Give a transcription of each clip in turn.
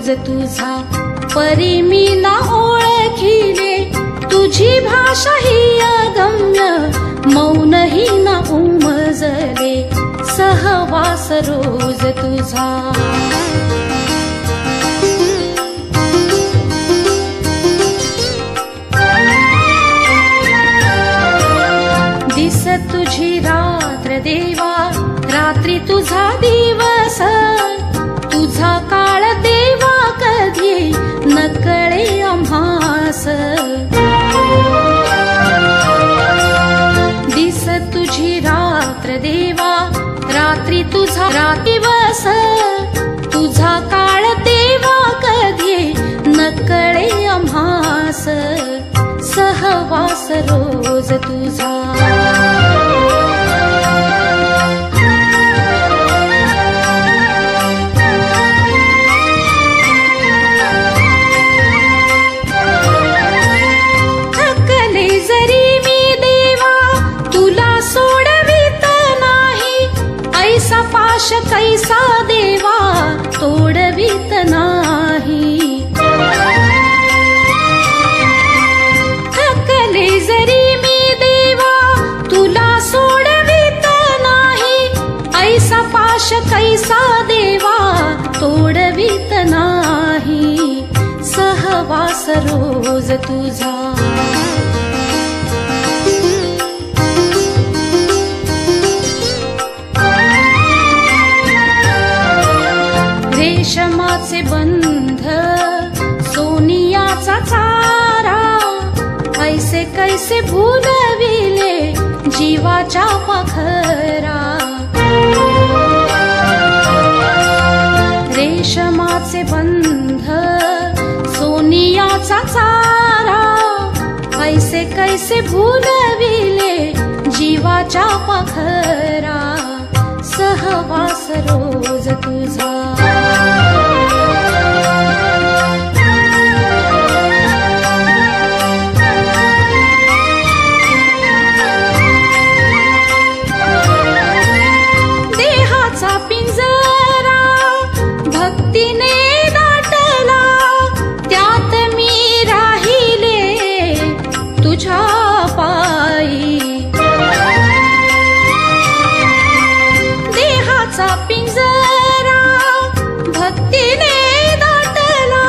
रोज तुझा परी मी ना ओळखिले, तुझी भाषा ही अगम्य मौनही ना उमजले, सहवास रोज तुझा। दिस तुझी रात्र देवा, रात्री तुझा दिवस, तुझा काळ देवा कधी नकळे आम्हास। दिस तुझी रात्र देवा, रात्री तुझा दिवस, तुझा काळ देवा कधी नकळे आम्हास, सहवास रोज तुझा। थकले जरी मी देवा, तुला सोडवित नाही, ऐसा पाश कैसा देवा तोडवित नाही। जरी मी देवा, तुला सोडवित नाही, ऐसा पाश कैसा देवा तोडवित नाही, सहवास रोज तुझा। रेशमाचे बंध सोनियाचा चारा, ऐसे कैसे भूलविले जीवाच्या पाखरा। रेशमाचे बंध सोनियाचा चारा, ऐसे कैसे भूलविले जीवाच्या पाखरा, सहवास रोज तुझा। भक्तीने दाटला, त्यात मी राहिले तुझ्या पायी। देहाचा पिंजरा भक्तीने दाटला,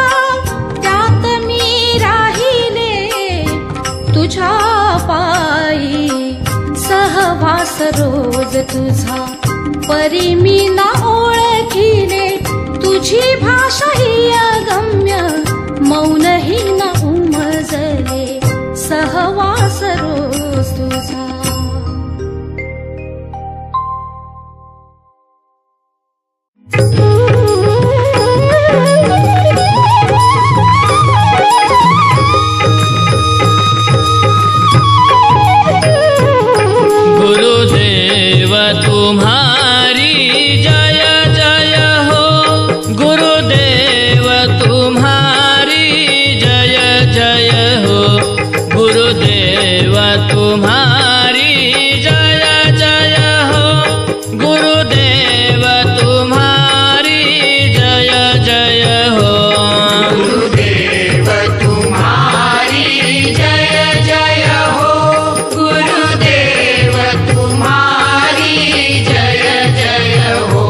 त्यात मी राहिले तुझ्या पायी, सहवास रोज तुझा परी मी ना ओळखिले, तुझी भाषा ही अगम्य मौनही ना उमजले, सहवास रोज तुझा। गुरुदेव तुम्हारी जय जय हो, गुरुदेव तुम्हारी जय जय हो, गुरुदेव तुम्हारी जय जय हो, गुरुदेव तुम्हारी जय जय हो, गुरुदेव तुम्हारी जय जय हो, गुरुदेव तुम्हारी जय जय हो।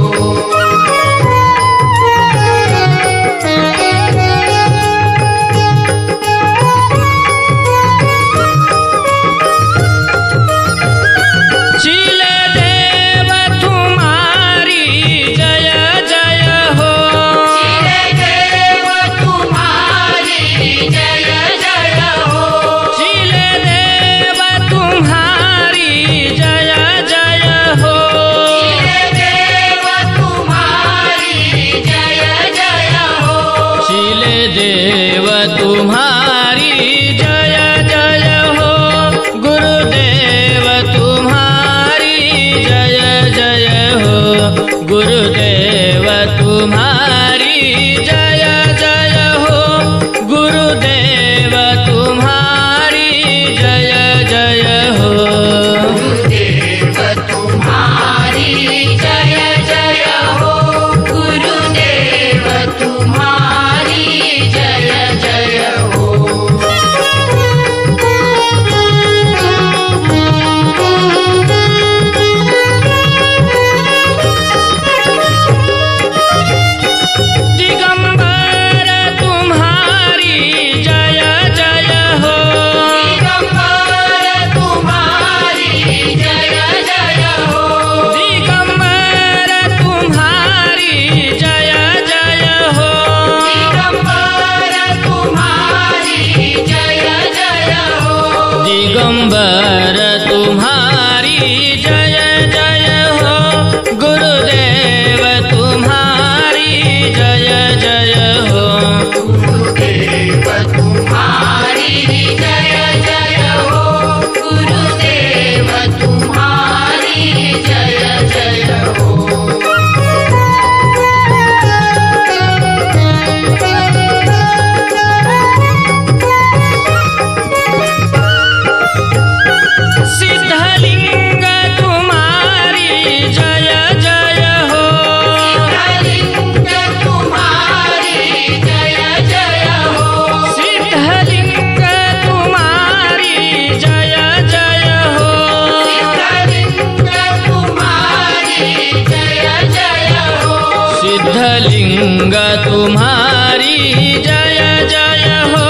गुरुदेव तुम्हारी जय जय हो, गुरुदेव तुम्हारी जय जय हो, गुरुदेव तुम्हारी जय जय हो, गुरुदेव तुम्हारी जय जय हो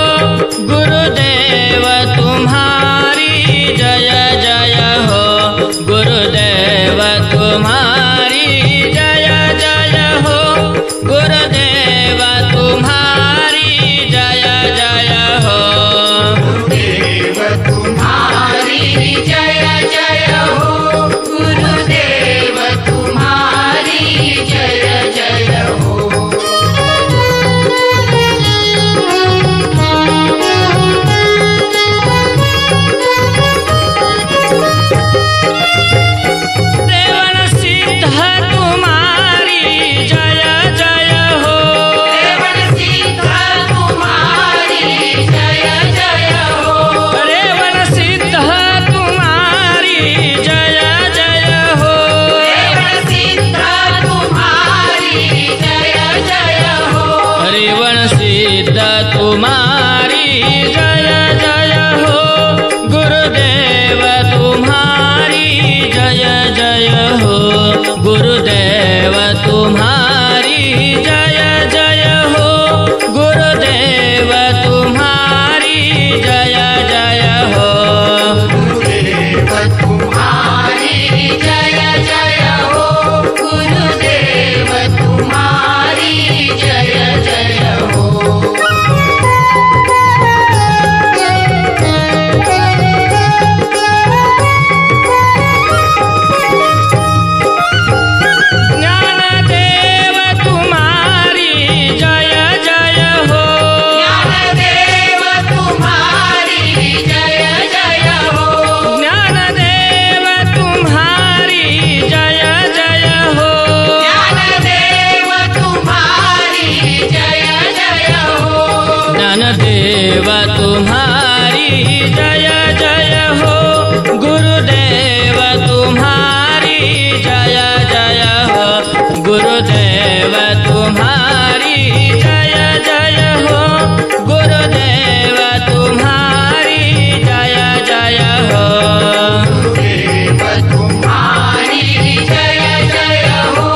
गुरुदेव तुम्हारी जय जय हो गुरुदेव तुम्हारी जय जय हो गुरुदेव तुम्हारी जय जय हो गुरुदेव तुम्हारी जय जय हो गुरुदेव तुम्हारी जय जय हो रेवण सिद्ध तुम्हारी जय जय हो रेवण सिद्ध तुम्हारी जय जय हो रेवण सिद्ध तुम्हारी जय जय हो रेवण सिद्ध तुम्हारी जय जय हो रेवण सिद्ध तुम्हारी जय जय हो गुरुदेव तुम्हारी जय जय हो गुरुदेव तुम्हारी जय जय हो गुरुदेव तुम्हारी जय जय हो गुरुदेव तुम्हारी जय जय हो गुरुदेव तुम्हारी जय जय हो ज्ञानदेव तुम्हारी जय जय हो ज्ञानदेव तुम्हारी जय जय हो ज्ञानदेव तुम्हारी जय जय हो ज्ञानदेव तुम्हारी जय जय हो ज्ञानदेव तुम्हारी जय जय हो गुरुदेव तुम्हारी जय जय हो गुरुदेव तुम्हारी जय जय हो गुरुदेव तुम्हारी जय जय हो गुरुदेव तुम्हारी जय जय हो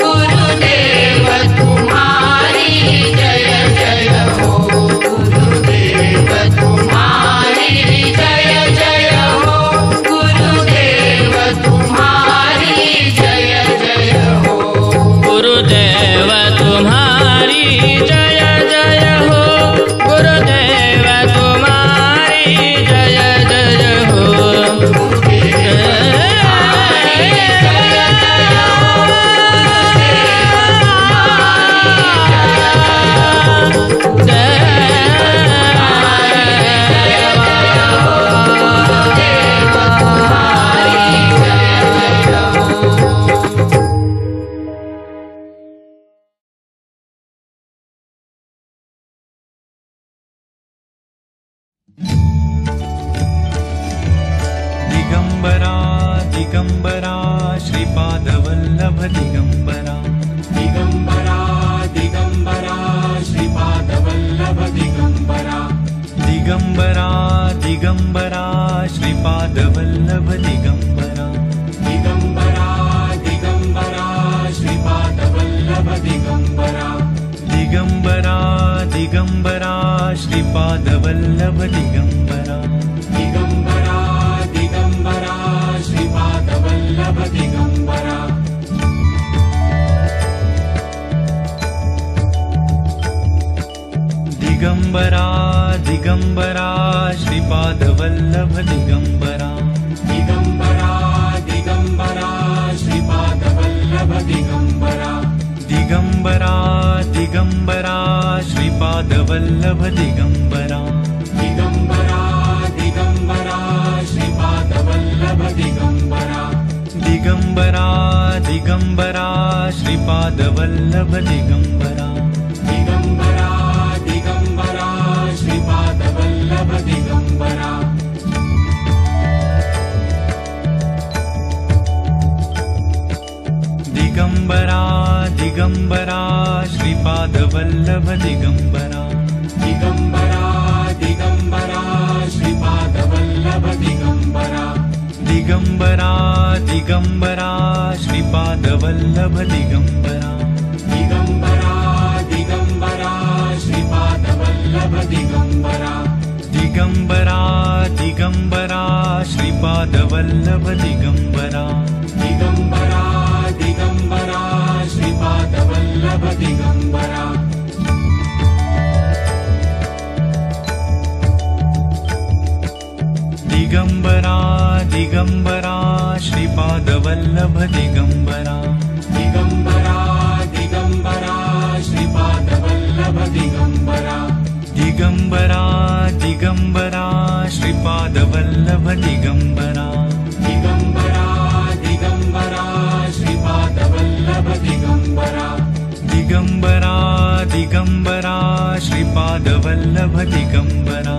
गुरुदेव तुम्हारी जय जय हो गुरुदेव तुम्हारी जय जय हो गुरुदेव तुम्हारी जय जय हो गुरुदेव तुम्हारी जय जय हो गुरुदेव तुम्हारी जय जय हो दिगंबरा दिगंबरा श्रीपादवल्लभ दिगंबरा दिगंबरा दिगंबरा श्रीपादवल्लभ दिगंबरा दिगंबरा दिगंबरा श्रीपादवल्लभ दिगंबरा दिगंबरा दिगंबरा श्रीपादवल्लभ दिगंबरा दिगंबरा दिगंबरा श्रीपादवल्लभ दिगंबरा दिगंबरा दिगंबरा श्रीपादवल्लभ दिगंबरा दिगंबरा दिगंबरा श्रीपादवल्लभ दिगंबरा दिगंबरा दिगंबरा श्रीपादवल्लभ दिगंबरा दिगंबरा दिगंबरा श्रीपादवल्लभ दिगंबरा दिगंबरा दिगंबरा श्रीपादवल्लभ दिगंबरा दिगंबरा दिगंबरा श्रीपादवल्लभ दिगंबरा दिगंबरा दिगंबरा श्रीपादवल्लभ दिगंबरा दिगंबरा दिगंबरा श्रीपादवल्लभ दिगंबरा दिगंबरा दिगंबरा श्रीपादवल्लभ दिगंबरा दिगंबरा दिगंबरा श्रीपादवल्लभ दिगंबरा दिगंबरा दिगंबरा श्री श्रीपादवल्लभ दिगम्बरा दिगम्बरा दिगम्बरा श्रीपादवल्लभ दिगम्बरा दिगम्बरा दिगम्बरा श्रीपादवल्लभ दिगम्बरा दिगम्बरा दिगम्बरा श्रीपादवल्लभ दिगम्बरा दिगम्बरा दिगम्बरा श्रीपादवल्लभ दिगम्बरा दिगम्बरा दिगम्बरा श्रीपादवल्लभ दिगम्बरा दिगम्बरा दिगम्बरा श्रीपादवल्लभ दिगम्बरा दिगम्बरा दिगम्बरा श्रीपादवल्लभ दिगम्बरा